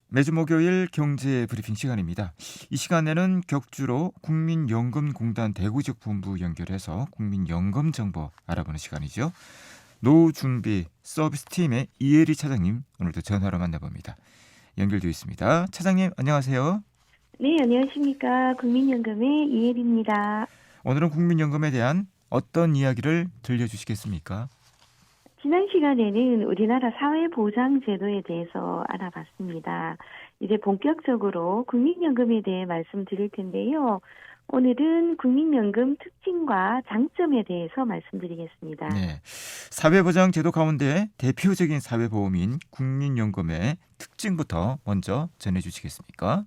매주 목요일 경제 브리핑 시간입니다. 이 시간에는 격주로 국민연금공단 대구지역본부 연결해서 국민연금 정보 알아보는 시간이죠. 노후준비 서비스팀의 이혜리 차장님 오늘도 전화로 만나봅니다. 연결되어 있습니다. 차장님 안녕하세요. 네, 안녕하십니까. 국민연금의 이혜리입니다. 오늘은 국민연금에 대한 어떤 이야기를 들려주시겠습니까? 지난 시간에는 우리나라 사회보장제도에 대해서 알아봤습니다. 이제 본격적으로 국민연금에 대해 말씀드릴 텐데요. 오늘은 국민연금 특징과 장점에 대해서 말씀드리겠습니다. 네, 사회보장 제도 가운데 대표적인 사회보험인 국민연금의 특징부터 먼저 전해주시겠습니까?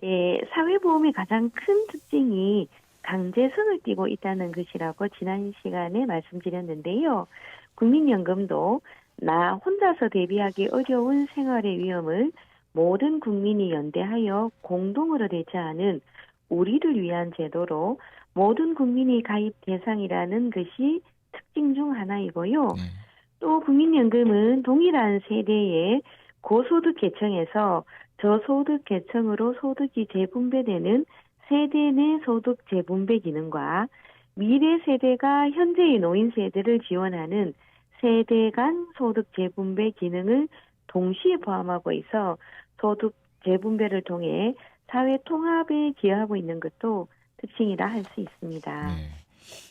네, 사회보험의 가장 큰 특징이 강제성을 띠고 있다는 것이라고 지난 시간에 말씀드렸는데요. 국민연금도 나 혼자서 대비하기 어려운 생활의 위험을 모든 국민이 연대하여 공동으로 대처하는 우리를 위한 제도로 모든 국민이 가입 대상이라는 것이 특징 중 하나이고요. 네. 또 국민연금은 동일한 세대의 고소득 계층에서 저소득 계층으로 소득이 재분배되는 세대 내 소득 재분배 기능과 미래 세대가 현재의 노인 세대를 지원하는 세대 간 소득 재분배 기능을 동시에 포함하고 있어 소득 재분배를 통해 사회 통합에 기여하고 있는 것도 특징이라 할 수 있습니다. 네.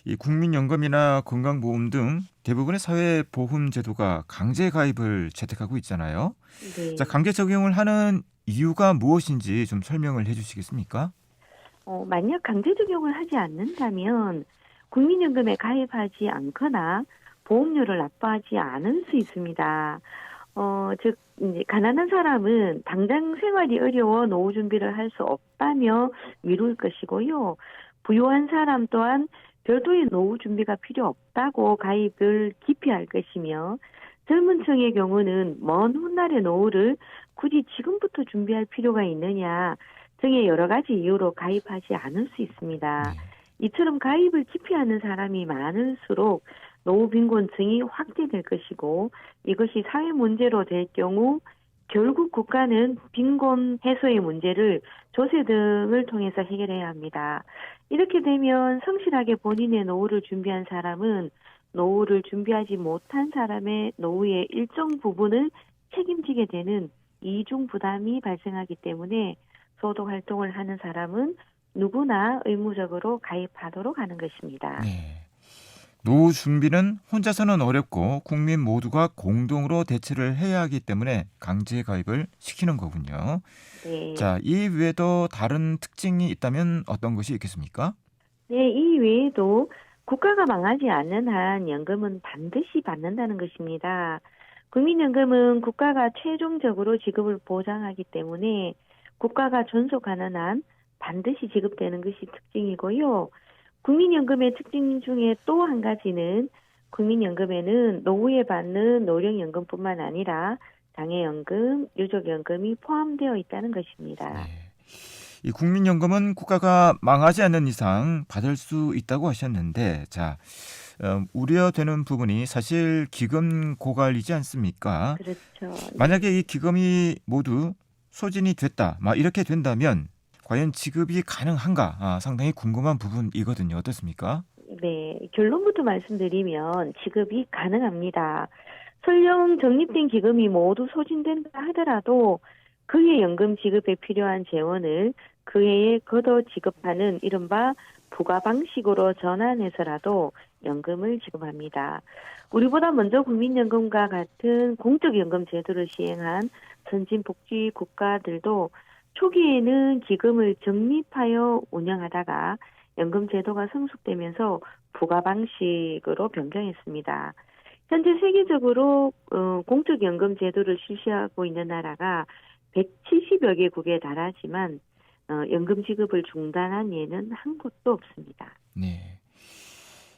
이 국민연금이나 건강보험 등 대부분의 사회보험 제도가 강제 가입을 채택하고 있잖아요. 자, 네. 강제 적용을 하는 이유가 무엇인지 좀 설명을 해주시겠습니까? 만약 강제 적용을 하지 않는다면 국민연금에 가입하지 않거나 보험료를 납부하지 않을 수 있습니다. 즉 이제 가난한 사람은 당장 생활이 어려워 노후 준비를 할 수 없다며 미룰 것이고요. 부유한 사람 또한 별도의 노후 준비가 필요 없다고 가입을 기피할 것이며 젊은 층의 경우는 먼 훗날의 노후를 굳이 지금부터 준비할 필요가 있느냐 등의 여러 가지 이유로 가입하지 않을 수 있습니다. 네. 이처럼 가입을 기피하는 사람이 많을수록 노후 빈곤층이 확대될 것이고 이것이 사회 문제로 될 경우 결국 국가는 빈곤 해소의 문제를 조세 등을 통해서 해결해야 합니다. 이렇게 되면 성실하게 본인의 노후를 준비한 사람은 노후를 준비하지 못한 사람의 노후의 일정 부분을 책임지게 되는 이중 부담이 발생하기 때문에 소득 활동을 하는 사람은 누구나 의무적으로 가입하도록 하는 것입니다. 네. 노후 준비는 혼자서는 어렵고 국민 모두가 공동으로 대처를 해야 하기 때문에 강제 가입을 시키는 거군요. 네. 자, 이 외에도 다른 특징이 있다면 어떤 것이 있겠습니까? 네, 이 외에도 국가가 망하지 않는 한 연금은 반드시 받는다는 것입니다. 국민연금은 국가가 최종적으로 지급을 보장하기 때문에 국가가 존속하는 한 반드시 지급되는 것이 특징이고요. 국민연금의 특징 중에 또 한 가지는 국민연금에는 노후에 받는 노령연금뿐만 아니라 장애연금, 유족연금이 포함되어 있다는 것입니다. 네. 이 국민연금은 국가가 망하지 않는 이상 받을 수 있다고 하셨는데, 자, 우려되는 부분이 사실 기금 고갈이지 않습니까? 그렇죠. 네. 만약에 이 기금이 모두 소진이 됐다, 막 이렇게 된다면 과연 지급이 가능한가? 상당히 궁금한 부분이거든요. 어떻습니까? 네, 결론부터 말씀드리면 지급이 가능합니다. 설령 적립된 기금이 모두 소진된다 하더라도 그해 연금 지급에 필요한 재원을 그 해에 걷어 지급하는 이른바 부가 방식으로 전환해서라도 연금을 지급합니다. 우리보다 먼저 국민연금과 같은 공적연금 제도를 시행한 선진복지 국가들도 초기에는 기금을 적립하여 운영하다가 연금 제도가 성숙되면서 부가 방식으로 변경했습니다. 현재 세계적으로 공적연금 제도를 실시하고 있는 나라가 170여 개국에 달하지만 연금 지급을 중단한 예는 한 곳도 없습니다. 네.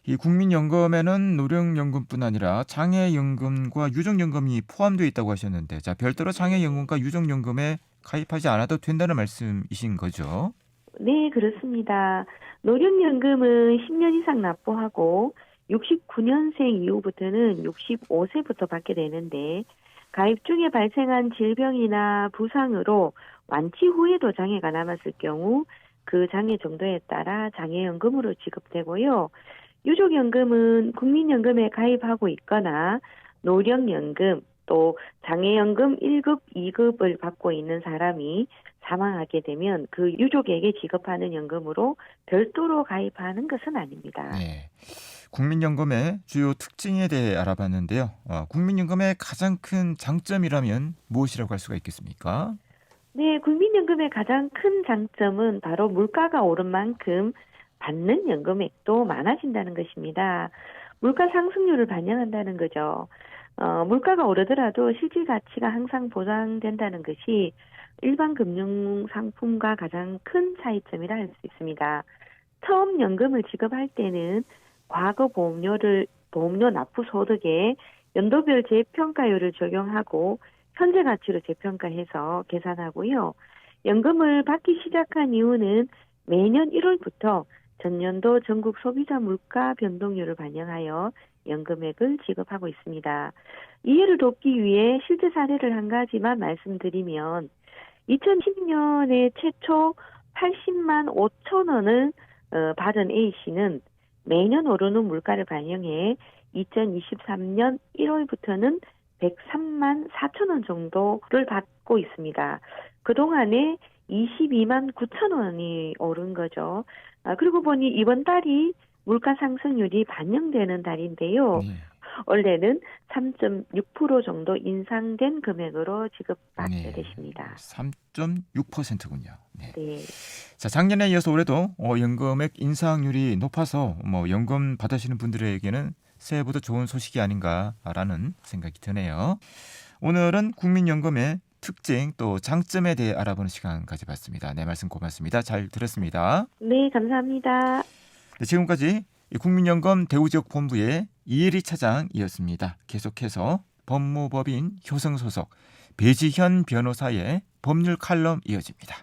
이 국민연금에는 노령연금뿐 아니라 장애연금과 유족연금이 포함되어 있다고 하셨는데, 자, 별도로 장애연금과 유족연금에 가입하지 않아도 된다는 말씀이신 거죠? 네, 그렇습니다. 노령연금은 10년 이상 납부하고 69년생 이후부터는 65세부터 받게 되는데 가입 중에 발생한 질병이나 부상으로 완치 후에도 장애가 남았을 경우 그 장애 정도에 따라 장애연금으로 지급되고요. 유족연금은 국민연금에 가입하고 있거나 노령연금 또 장애연금 1급, 2급을 받고 있는 사람이 사망하게 되면 그 유족에게 지급하는 연금으로 별도로 가입하는 것은 아닙니다. 네. 국민연금의 주요 특징에 대해 알아봤는데요. 국민연금의 가장 큰 장점이라면 무엇이라고 할 수가 있겠습니까? 네, 국민연금의 가장 큰 장점은 바로 물가가 오른 만큼 받는 연금액도 많아진다는 것입니다. 물가 상승률을 반영한다는 거죠. 물가가 오르더라도 실질 가치가 항상 보장된다는 것이 일반 금융 상품과 가장 큰 차이점이라 할 수 있습니다. 처음 연금을 지급할 때는 과거 보험료 납부 소득에 연도별 재평가율을 적용하고 현재 가치로 재평가해서 계산하고요. 연금을 받기 시작한 이후는 매년 1월부터 전년도 전국 소비자 물가 변동률을 반영하여 연금액을 지급하고 있습니다. 이해를 돕기 위해 실제 사례를 한 가지만 말씀드리면 2010년에 최초 80만 5천 원을 받은 A씨는 매년 오르는 물가를 반영해 2023년 1월부터는 103만 4천 원 정도를 받고 있습니다. 그동안에 22만 9천 원이 오른 거죠. 그리고 보니 이번 달이 물가 상승률이 반영되는 달인데요. 네. 원래는 3.6% 정도 인상된 금액으로 지급받게 되십니다. 3.6%군요. 네. 네. 자, 작년에 이어서 올해도 연금액 인상률이 높아서 연금 받으시는 분들에게는 새해부터 좋은 소식이 아닌가라는 생각이 드네요. 오늘은 국민연금의 특징 또 장점에 대해 알아보는 시간 가져봤습니다. 네, 말씀 고맙습니다. 잘 들었습니다. 네, 감사합니다. 네, 지금까지 국민연금 대우지역본부의 이혜리 차장이었습니다. 계속해서 법무법인 효성소속 배지현 변호사의 법률 칼럼 이어집니다.